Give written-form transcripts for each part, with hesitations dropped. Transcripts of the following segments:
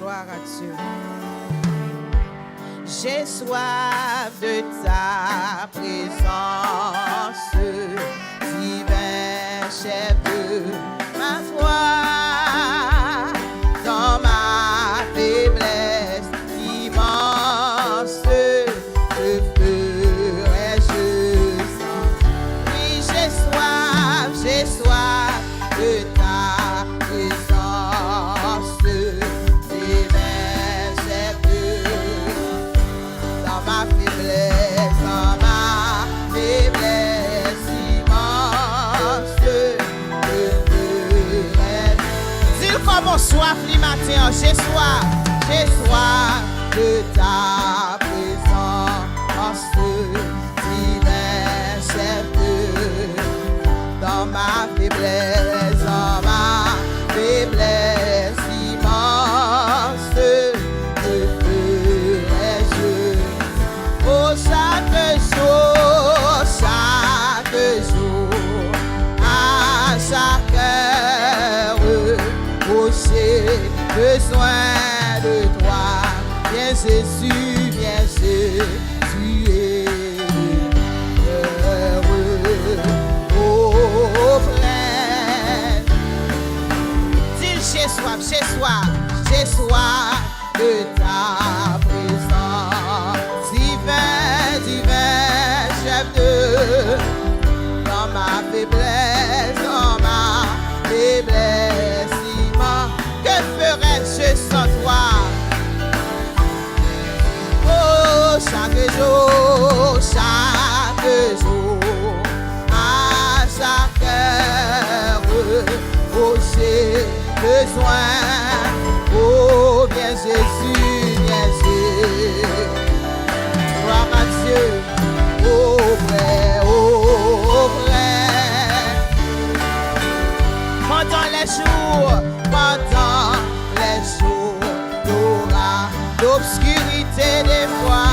Gloire à Dieu. J'ai soif de ta présence, divin chef de ma foi. Dans ma faiblesse immense, que ferais-je sans? Oui, j'ai soif de ta présence, divin chef de dans ma faiblesse immense, que ferais-je? Dis comme on soif le matin, j'ai soif de ta présence, divin chef de dans ma faiblesse immense, que ferais-je? Oh, chaque jour, à chaque heure, oh, j'ai besoin de toi. Viens Jésus, heureux, oh, plein. Dis, j'ai soif de ta présence, divin chef de dans ma faiblesse immense. Que ferais-je sans toi? Oh, chaque jour, à chaque heure, oh, j'ai besoin. Oh, viens Jésus, gloire à Dieu, oh frère, pendant les jours d'obscurité des fois,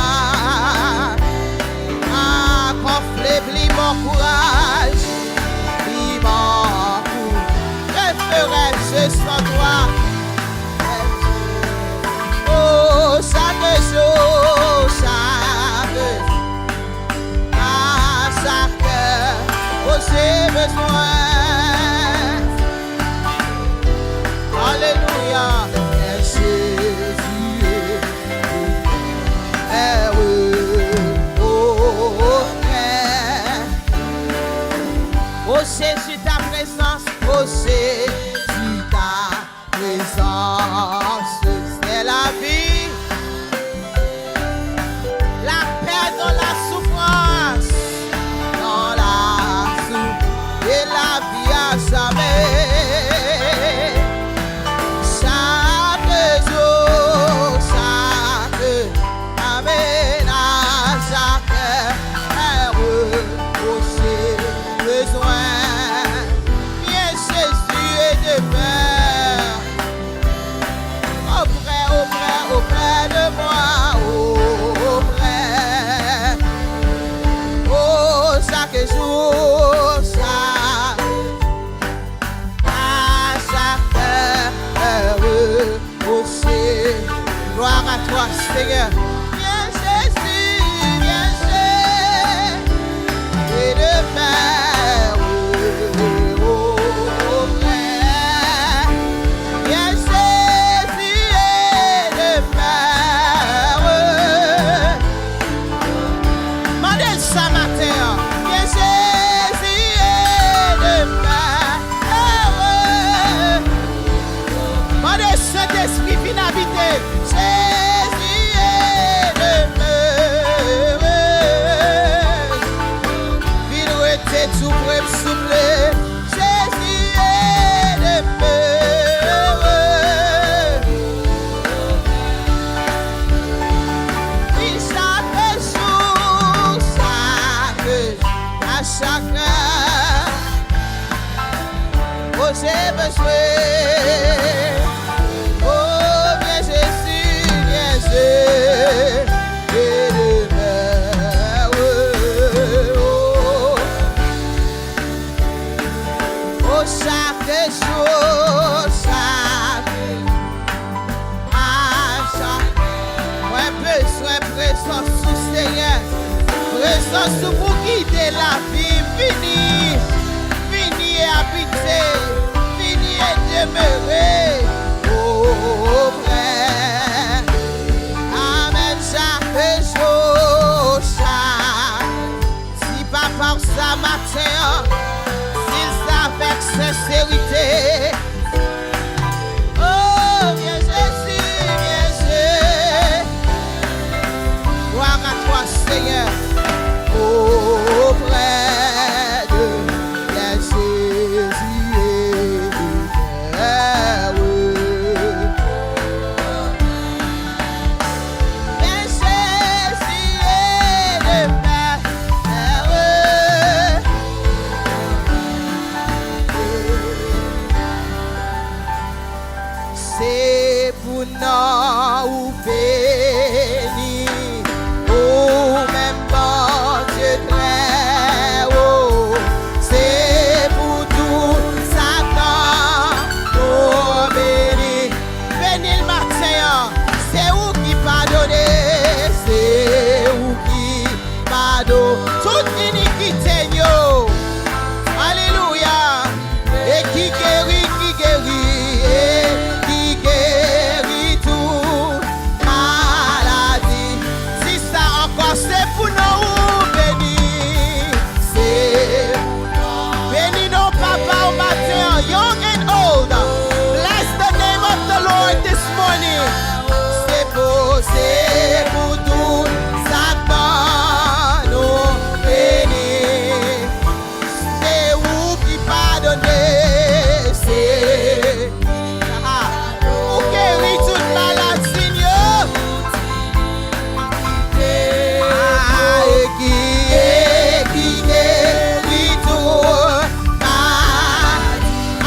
quand faiblit mon courage, que ferais-je sans toi? Oh, chaque jour, à chaque heure, oh, j'ai besoin. Alléluia, Jésus est heureux. Oh Jésus, ta présence, oh Jésus, ta présence, c'est la vie, la paix dans la souffrance, et la vie à jamais. Auprès de moi, oh, chaque jour, à chaque heure, oh, gloire à toi, Seigneur. Viens Jésus, et demain. Saint-Esprit viens habiter. Jésus est demeure. Viens tout pour me souffler. Jésus est demeure. Oui, chaque jour, à chaque heure, oh, j'ai besoin. Oh, bien Jésus. puissance pour guider la vie. Fini, fini et habiter, fini et demeurer. Oh frère, Amen, chaque jour, si pas par ça matin, s'il avec sincérité. Oh, bien Jésus, gloire à toi, Seigneur, auprès de bien Jésus et du bien Jésus et de c'est pour nous ou béni, oh même bon Dieu très haut, c'est pour tout Satan, oh béni, béni le matin, c'est où qui pardonne, c'est où qui pardonne, toute iniquité yo, alléluia, et qui guérit, c'est pour nous bénis, c'est bénis nos papas au matin, young and old. Bless the name of the Lord this morning. C'est pour tout Satan nous bénis. C'est où qui pardonne, c'est où guérit toute maladie.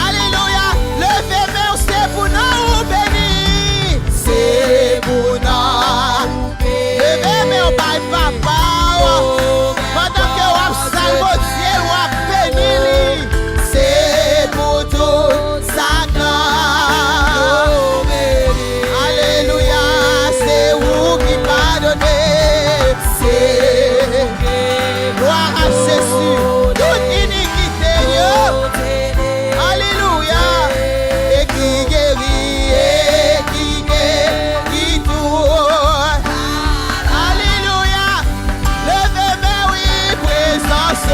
Alléluia, levez main, c'est pour nous bénis, c'est pour nous. Levez main, by papa, pendant que vous salmodiez, vous bénis, c'est pour tout Satan. Alléluia, c'est vous qui pardonnez, c'est gloire à Jésus. Toute iniquité, alléluia, et qui guérit tout. Alléluia, levez main, oui, présence.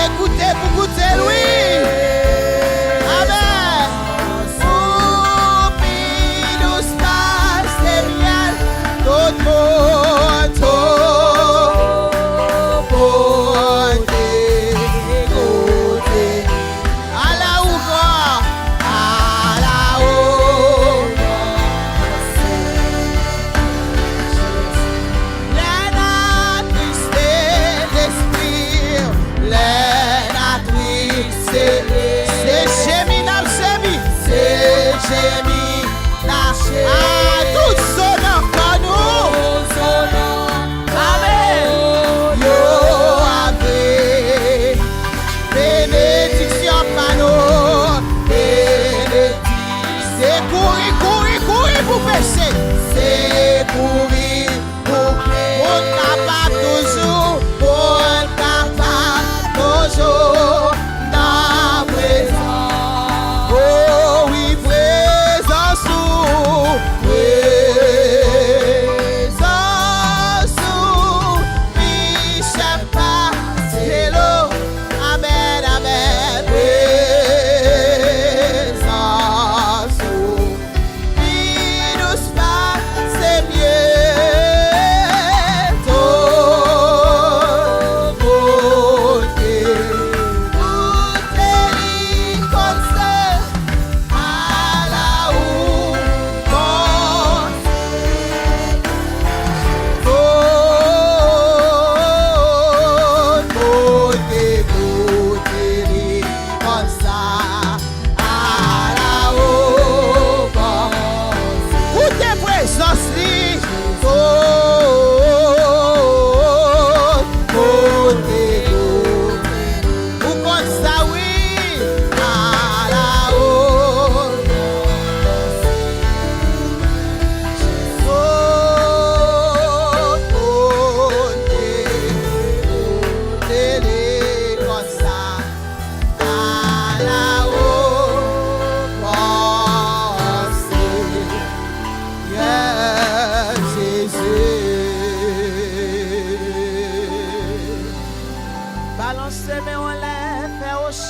Écoutez pour goûter lui.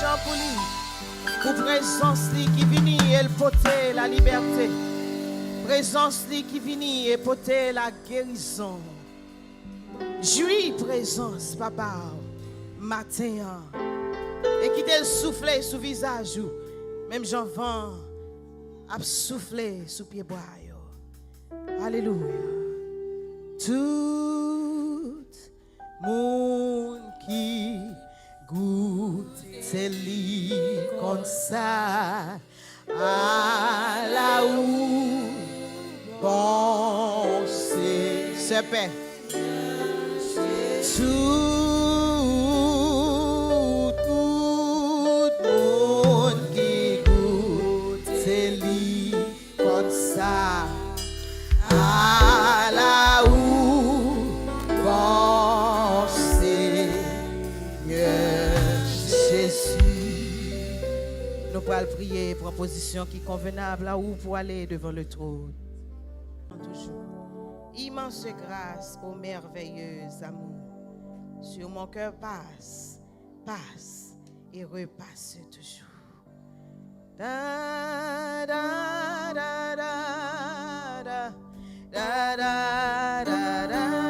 chant pour lui. Pour présence li qui vini et porter la liberté. Présence li qui vini et porter la guérison. Jouis présence, papa, matin. Et qui t'a soufflé sous visage. Même j'en vent a soufflé sous pied bois. Alléluia. Tout monde qui goûte li comme ça à la ou penser se paix. Tout monde qui goûte li comme ça à la ou penser Jésus. Nous pourrons prier pour une position qui est convenable là où pour aller devant le trône. Toujours. Immense grâce au merveilleux amour. Sur mon cœur passe et repasse toujours. Da, da, da, da, da, da, da, da, da.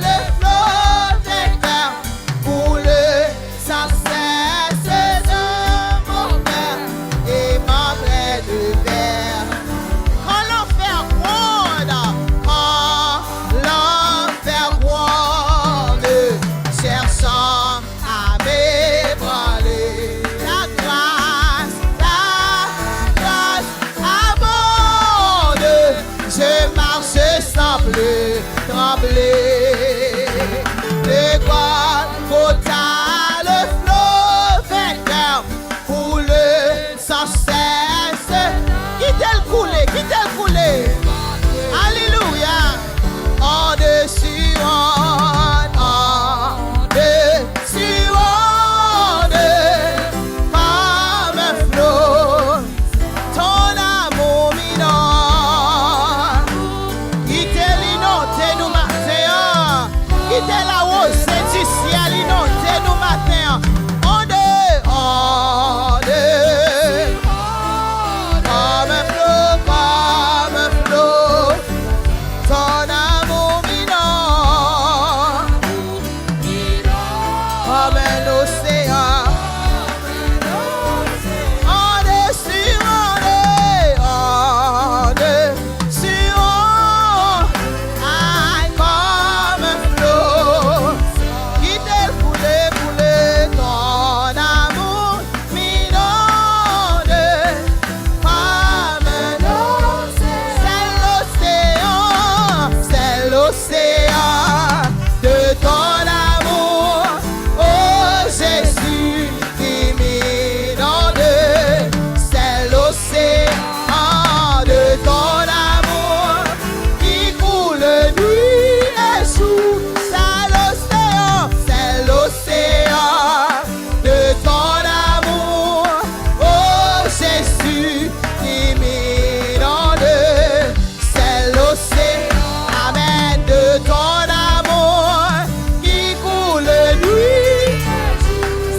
le flot des cœurs coule sans cesse de mon cœur et m'entraîne vers. Quand l'enfer gronde, cherchant à m'ébranler, la grâce abonde, je marche sans plus trembler. Le Golgotha, le flot vainqueur coule sans cesse. Quittez-le couler. Alléluia. En dessus, comme un flot, ton amour minore. Quittez l'inondé nous matin, quittez la rose du ciel inondé nous matin. En deux, comme un flot, ton amour minore, comme un océan. En dessus, comme un flot. Quittez-le couler, ton amour m'inonde comme un océan. C'est l'océan de ton amour, oh Jésus qui m'inonde. C'est l'océan de ton amour qui coule nuit et jour. C'est l'océan de ton amour, oh Jésus qui m'inonde. C'est l'océan, amen, de ton amour qui coule nuit.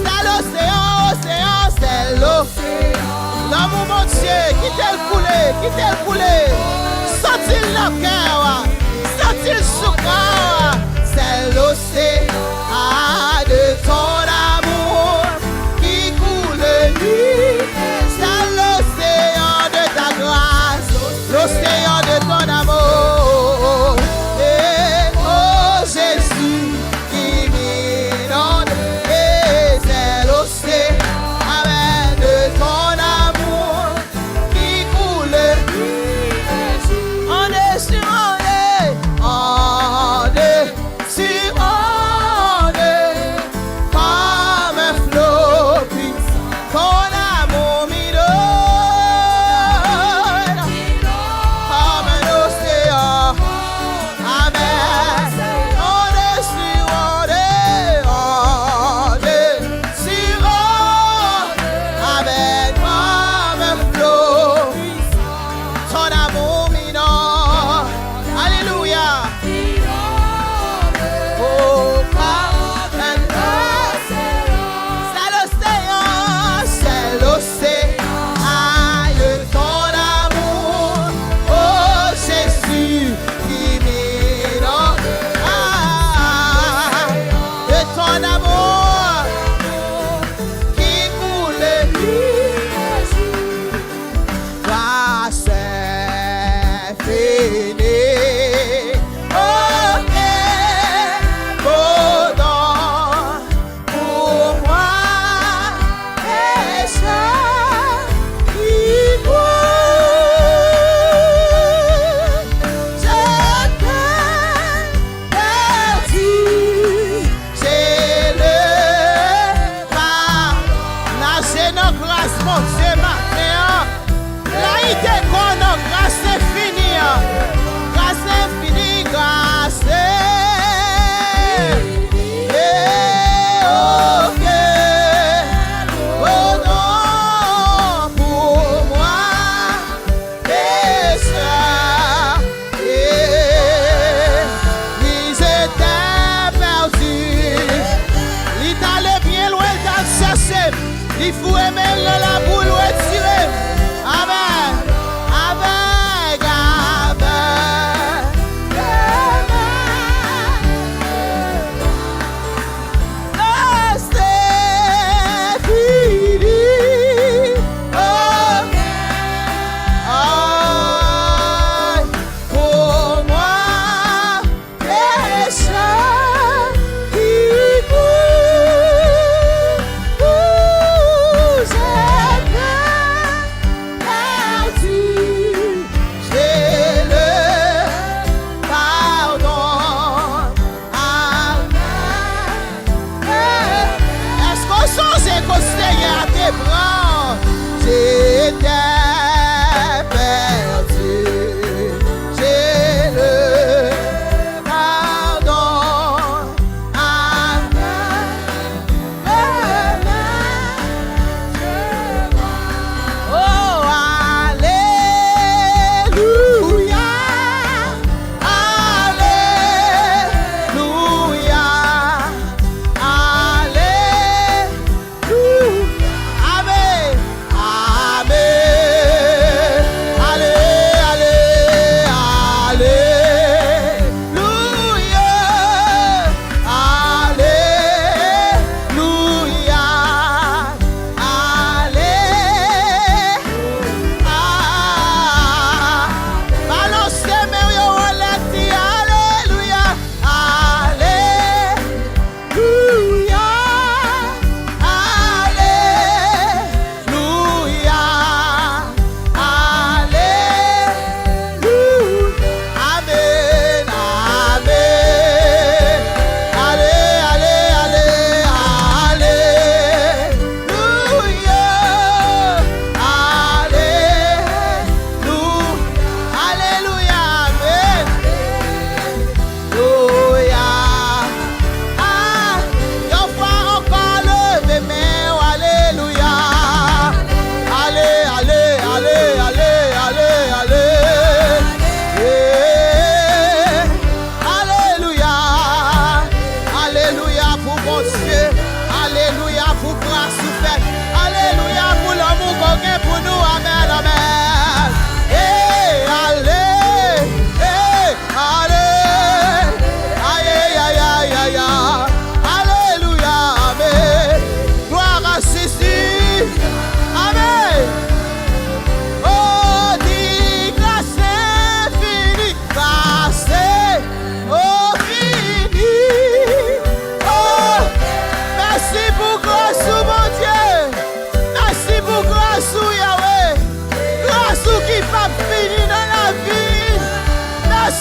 C'est l'océan, c'est l'océan. L'amour, mon Dieu, quittez-le couler. Senti-le dans le cœur, senti-le sous le corps. C'est l'océan de ton amour qui coule nuit. C'est l'océan de ta grâce, l'océan de ton amour. Et oh Jésus qui m'inonde. Et c'est l'océan, amen, de ton amour qui coule nuit et jour. En dessus,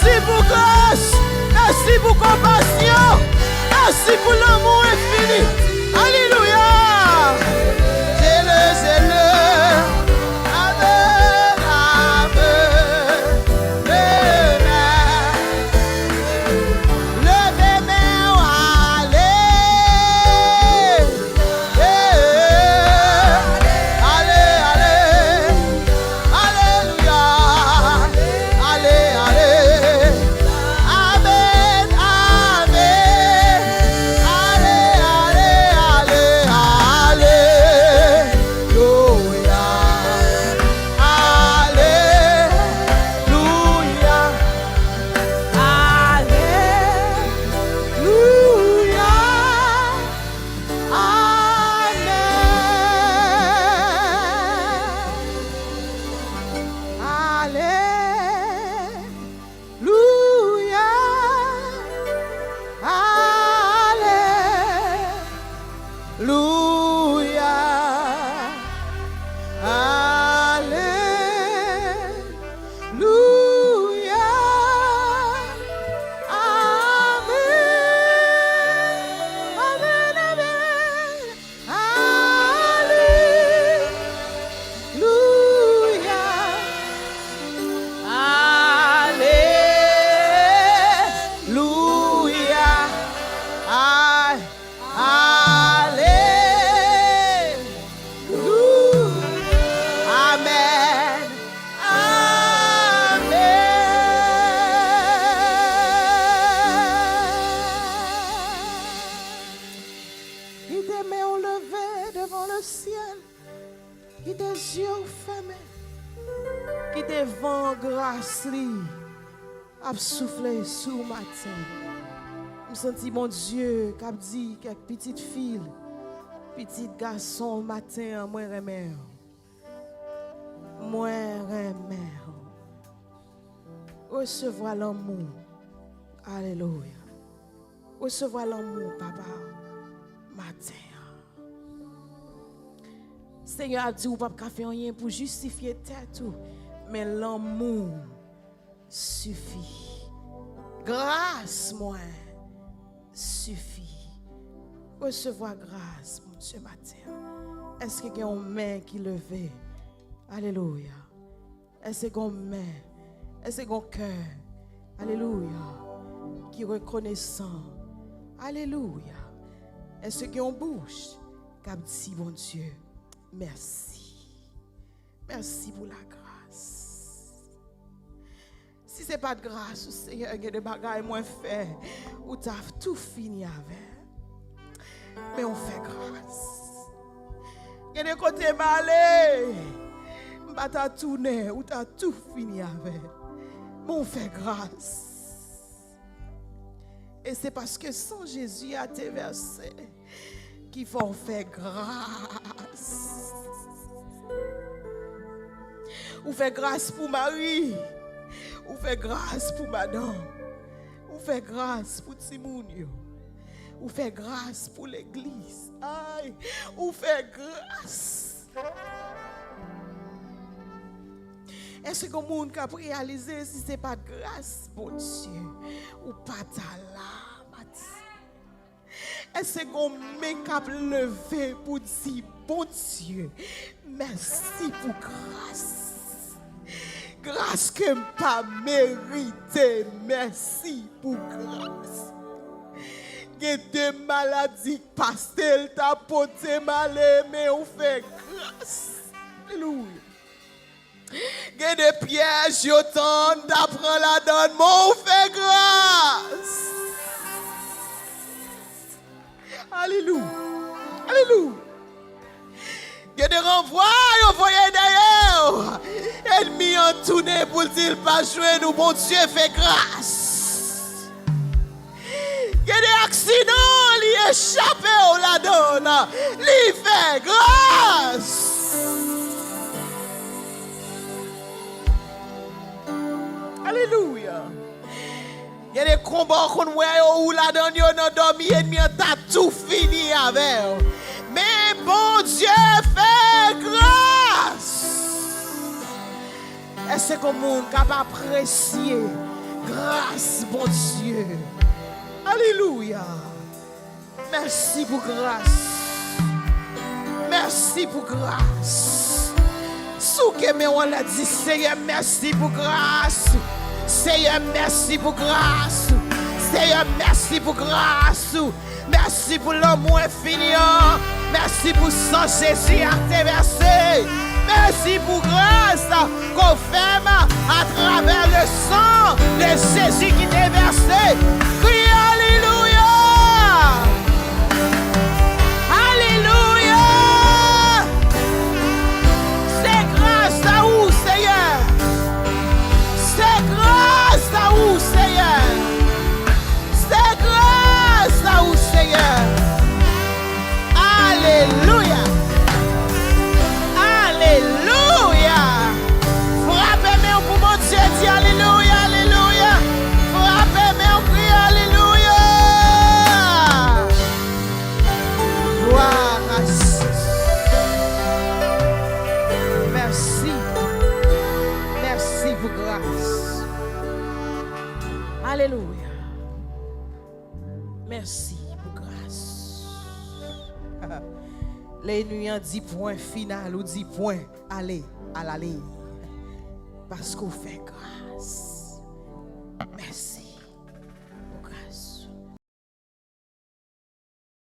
Merci pour grâce. Merci pour compassion. Merci pour l'amour infini. Alléluia. C'est le. Souffler sous matin. Je sens mon Dieu qui a dit quelques petites filles, petits garçons matin, moi remè. Moi remè. Recevoir l'amour. Alléluia. Recevoir l'amour, papa, matin. Seigneur a dit, ou pas faire rien pour justifier tête, mais l'amour suffit. Grâce, moi, suffit. Recevoir grâce, mon Dieu, matin. Est-ce qu'il y a une main qui levée? Alléluia. Est-ce qu'il y a une main? Est-ce qu'il y a un cœur? Alléluia. Qui est reconnaissant? Alléluia. Est-ce qu'il y a une bouche qui a dit, mon Dieu, merci. Merci pour la grâce. Si ce n'est pas de grâce, Seigneur, il y a des bagages moins faits, où tu as tout fini avec. Mais on fait grâce. Il y a des côtés malés, tu as tourné, où tu as tout fini avec. Mais on fait grâce. Et c'est parce que sans Jésus a été versé qu'il faut faire grâce. On fait grâce pour Marie. On fait grâce pour madame. On fait grâce pour Timounio. On fait grâce pour l'église. Aïe, on fait grâce. Est-ce que le monde a réalisé si ce n'est pas de grâce, bon Dieu, ou pas là, est-ce qu'on met cap levé pour dire, bon Dieu, merci pour grâce. Grâce que je n'ai pas mérité. Merci pour grâce. Il y a des maladies qui passent, tu as porté malé, mais on fait grâce. Alléluia. Il y a des pièges, j'attends d'apprendre la donne, mais on fait grâce. Alléluia. Alléluia. Il y a des renvois, ils voyaient d'ailleurs. Ennemi en tourné pour dire pas jouer, nous, bon Dieu fait grâce. Il y a des accidents, ils échappent au la donne. Ils fait grâce. Alléluia. Il y a des combats qu'on voit où la donne, ils ont dormi, ennemi a tout fini avec. Mais bon Dieu fait grâce. Est-ce que le monde peut apprécier Grâce, bon Dieu. Alléluia. Merci pour grâce. Merci pour grâce. Souke me on l'a dit, Seigneur, merci pour grâce. Seigneur, merci pour grâce. Seigneur, merci pour grâce. Merci pour l'amour infini. Merci pour sang Jésus à te verser. Merci pour grâce qu'on fait à travers le sang de Jésus qui t'est versé. Crie Alléluia. Alléluia. C'est grâce à où, Seigneur? C'est grâce à où, Seigneur? C'est grâce à où, Seigneur? Alléluia. Alléluia. Frappez-moi pour mon Dieu, dis Alléluia, Alléluia. Frappez-moi, crie Alléluia. Gloire à Jésus. Merci. Merci pour grâce. Alléluia. Merci pour grâce. Les nuits en 10 points final ou 10 points, allez à la ligne. Parce qu'on fait grâce.